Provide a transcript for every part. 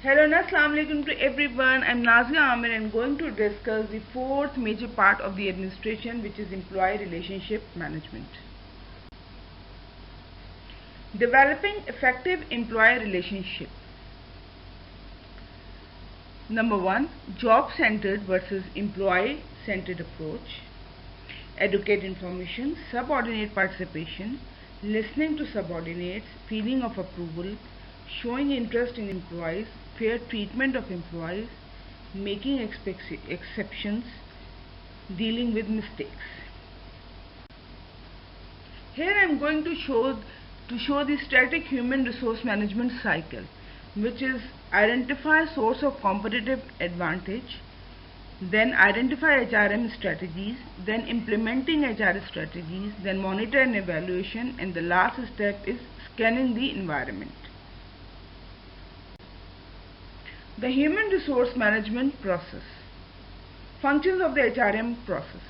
Hello and Assalamu alaikum to everyone. I'm Nazia Amir and going to discuss the fourth major part of the administration, which is employee relationship management. Developing effective employee relationship. Number 1, job-centered versus employee-centered approach. Adequate information, subordinate participation, listening to subordinates, feeling of approval, showing interest in employees, fair treatment of employees, making exceptions, dealing with mistakes. Here I am going to show the static human resource management cycle, which is identify source of competitive advantage, then identify HRM strategies, then implementing HR strategies, then monitor and evaluation, and the last step is scanning the environment. The human resource management process. Functions of the HRM process.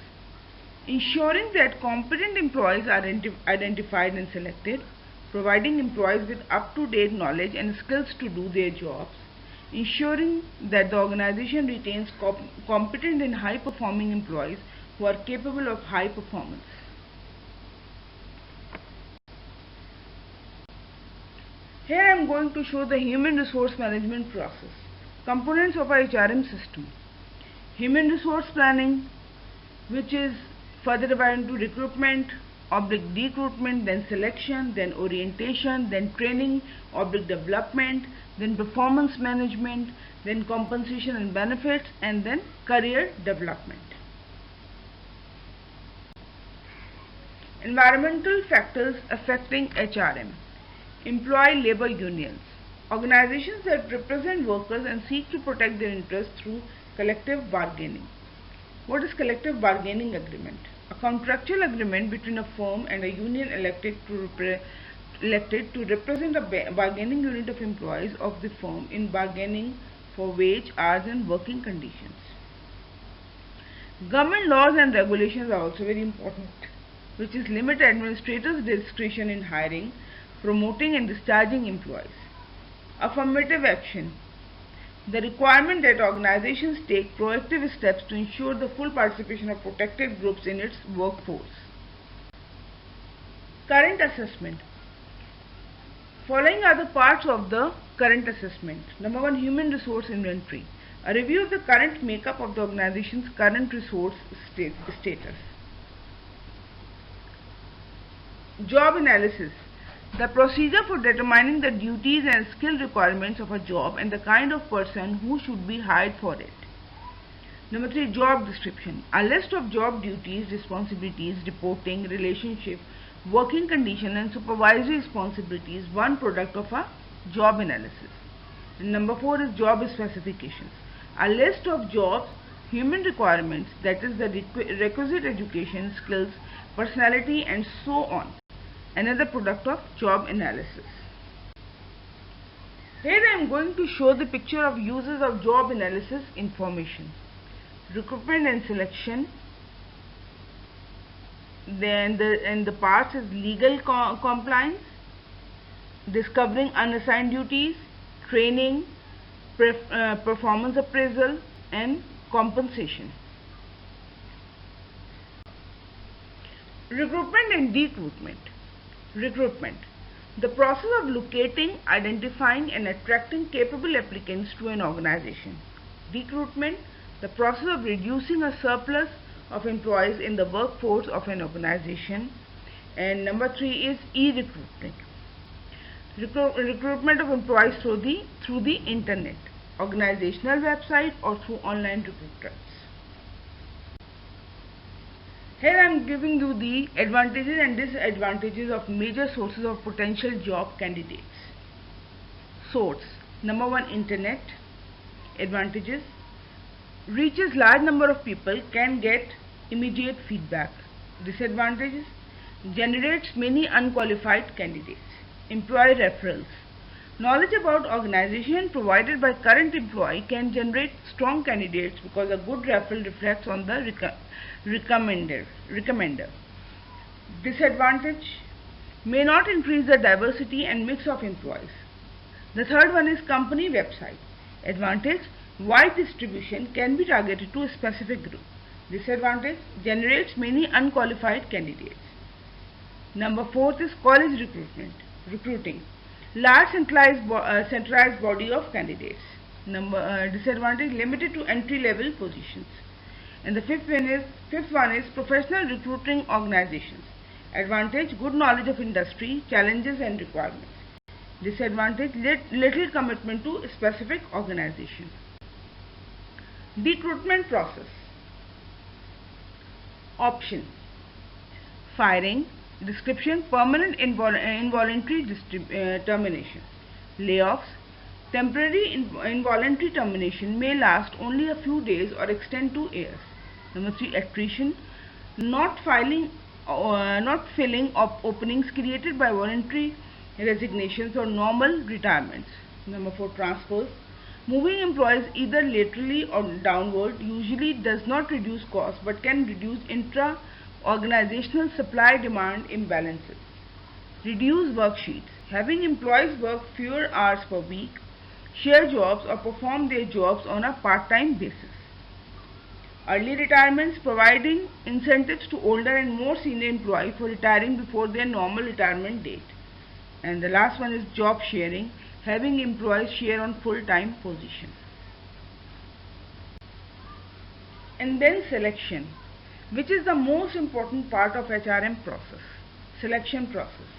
Ensuring that competent employees are identified and selected, providing employees with up-to-date knowledge and skills to do their jobs, ensuring that the organization retains competent and high-performing employees who are capable of high performance. Here I am going to show the human resource management process. Components of our HRM system. Human resource planning, which is further divided into recruitment, /decruitment, then selection, then orientation, then training, /development, then performance management, then compensation and benefits, and then career development. Environmental factors affecting HRM. Employee labor unions. Organizations that represent workers and seek to protect their interests through collective bargaining. What is collective bargaining agreement? A contractual agreement between a firm and a union elected to represent a bargaining unit of employees of the firm in bargaining for wage, hours and working conditions. Government laws and regulations are also very important, which is limit administrators' discretion in hiring, promoting and discharging employees. Affirmative action. The requirement that organizations take proactive steps to ensure the full participation of protected groups in its workforce. Current assessment. Following are the parts of the current assessment. Number 1, human resource inventory. A review of the current makeup of the organization's current resource status. Job analysis. The procedure for determining the duties and skill requirements of a job and the kind of person who should be hired for it. Number 3, job description. A list of job duties, responsibilities, reporting, relationship, working condition and supervisory responsibilities, one product of a job analysis. And number 4 is job specifications. A list of jobs, human requirements, that is the requisite education, skills, personality and so on. Another product of job analysis. Here I am going to show the picture of uses of job analysis information. Recruitment and selection. Then the parts is legal compliance, discovering unassigned duties, training, performance appraisal and compensation. Recruitment and decruitment. Recruitment. The process of locating, identifying and attracting capable applicants to an organization. Decruitment. The process of reducing a surplus of employees in the workforce of an organization. And number 3 is e-recruitment. Recruitment of employees through the internet, organizational website or through online recruiters. Here I am giving you the advantages and disadvantages of major sources of potential job candidates. Source. Number 1, internet. Advantages. Reaches large number of people, can get immediate feedback. Disadvantages. Generates many unqualified candidates. Employee referrals. Knowledge about organization provided by current employee can generate strong candidates because a good referral reflects on the recommender. Disadvantage. May not increase the diversity and mix of employees. The third one is company website. Advantage: wide distribution, can be targeted to a specific group. Disadvantage: generates many unqualified candidates. Number 4 is college recruiting, large centralized body of candidates. Disadvantage: limited to entry level positions. And the fifth one is professional recruiting organizations. Advantage: good knowledge of industry, challenges and requirements. Disadvantage: little commitment to a specific organization. Recruitment process. Option: firing. Description: permanent involuntary termination. Layoffs: temporary involuntary termination, may last only a few days or extend to years. Number 3, attrition: not filling of openings created by voluntary resignations or normal retirements. Number 4, transfers: moving employees either laterally or downward usually does not reduce costs but can reduce intra-organizational supply-demand imbalances. Reduce worksheets: having employees work fewer hours per week, share jobs or perform their jobs on a part-time basis. Early retirements: providing incentives to older and more senior employees for retiring before their normal retirement date. And the last one is job sharing: having employees share on full-time positions. And then selection, which is the most important part of HRM process. Selection process: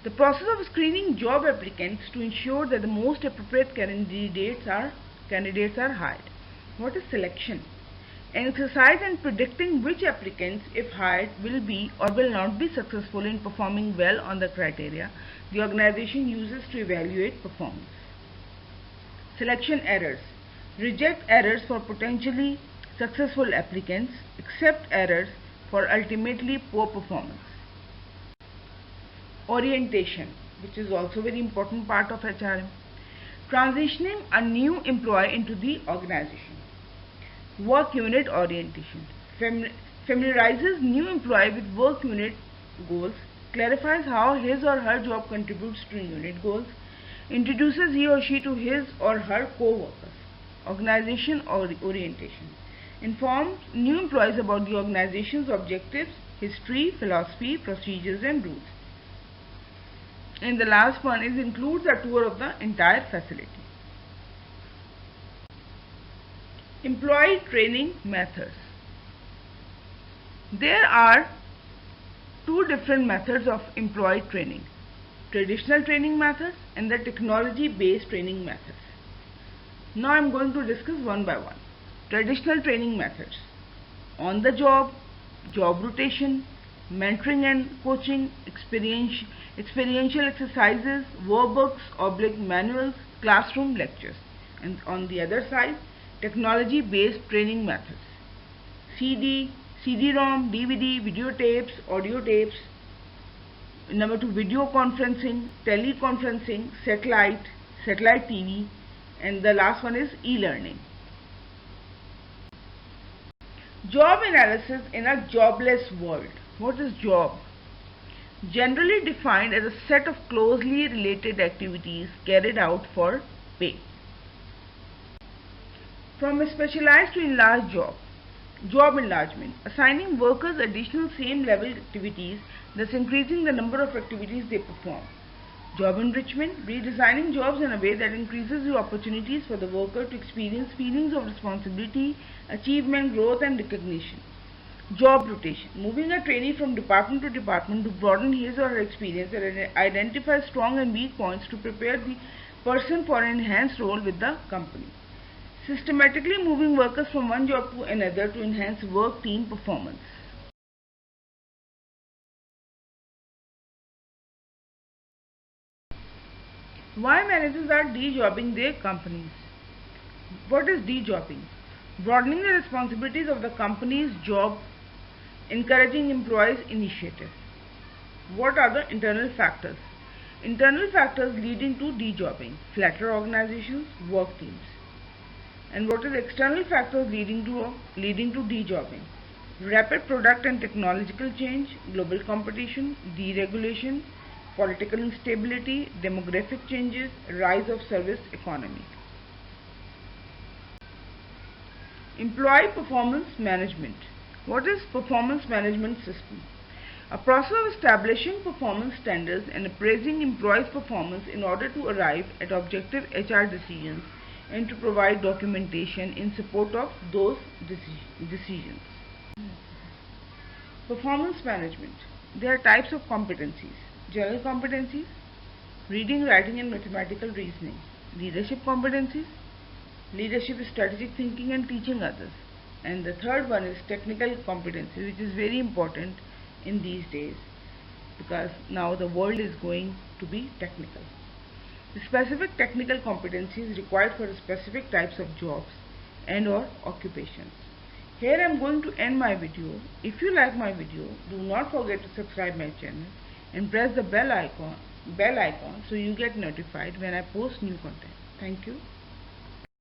the process of screening job applicants to ensure that the most appropriate candidates are hired. What is selection? An exercise in predicting which applicants, if hired, will be or will not be successful in performing well on the criteria the organization uses to evaluate performance. Selection errors: reject errors for potentially successful applicants, accept errors for ultimately poor performance. Orientation, which is also a very important part of HRM. Transitioning a new employee into the organization. Work unit orientation: familiarizes new employee with work unit goals, clarifies how his or her job contributes to unit goals, introduces he or she to his or her co-workers. Organization orientation: informs new employees about the organization's objectives, history, philosophy, procedures and rules. And the last one is includes a tour of the entire facility. Employee training methods. There are two different methods of employee training: traditional training methods and the technology-based training methods. Now I am going to discuss one by one. Traditional training methods: on the job, job rotation, mentoring and coaching, experiential exercises, workbooks, manuals, classroom lectures. And on the other side, technology-based training methods: CD, CD-ROM, DVD, videotapes, audio tapes. Number 2, video conferencing, teleconferencing, satellite TV, and the last one is e-learning. Job analysis in a jobless world. What is job? Generally defined as a set of closely related activities carried out for pay. From a specialized to enlarged job. Job enlargement: assigning workers additional same level activities, thus increasing the number of activities they perform. Job enrichment: redesigning jobs in a way that increases the opportunities for the worker to experience feelings of responsibility, achievement, growth and recognition. Job rotation: moving a trainee from department to department to broaden his or her experience and identify strong and weak points to prepare the person for an enhanced role with the company. Systematically moving workers from one job to another to enhance work team performance. Why managers are de-jobbing their companies? What is de-jobbing? Broadening the responsibilities of the company's job, encouraging employees' initiative. What are the internal factors? Internal factors leading to de-jobbing: flatter organizations, work teams. And what is external factors leading to de-jobbing? Rapid product and technological change, global competition, deregulation, political instability, demographic changes, rise of service economy. Employee performance management. What is performance management system? A process of establishing performance standards and appraising employees' performance in order to arrive at objective HR decisions and to provide documentation in support of those decisions. Performance management. There are types of competencies. General competencies, reading, writing and mathematical reasoning. Leadership competencies, leadership is strategic thinking and teaching others. And the third one is technical competency, which is very important in these days because now the world is going to be technical. The specific technical competencies required for specific types of jobs and or occupations. Here I am going to end my video. If you like my video, do not forget to subscribe my channel and press the bell icon so you get notified when I post new content. Thank you.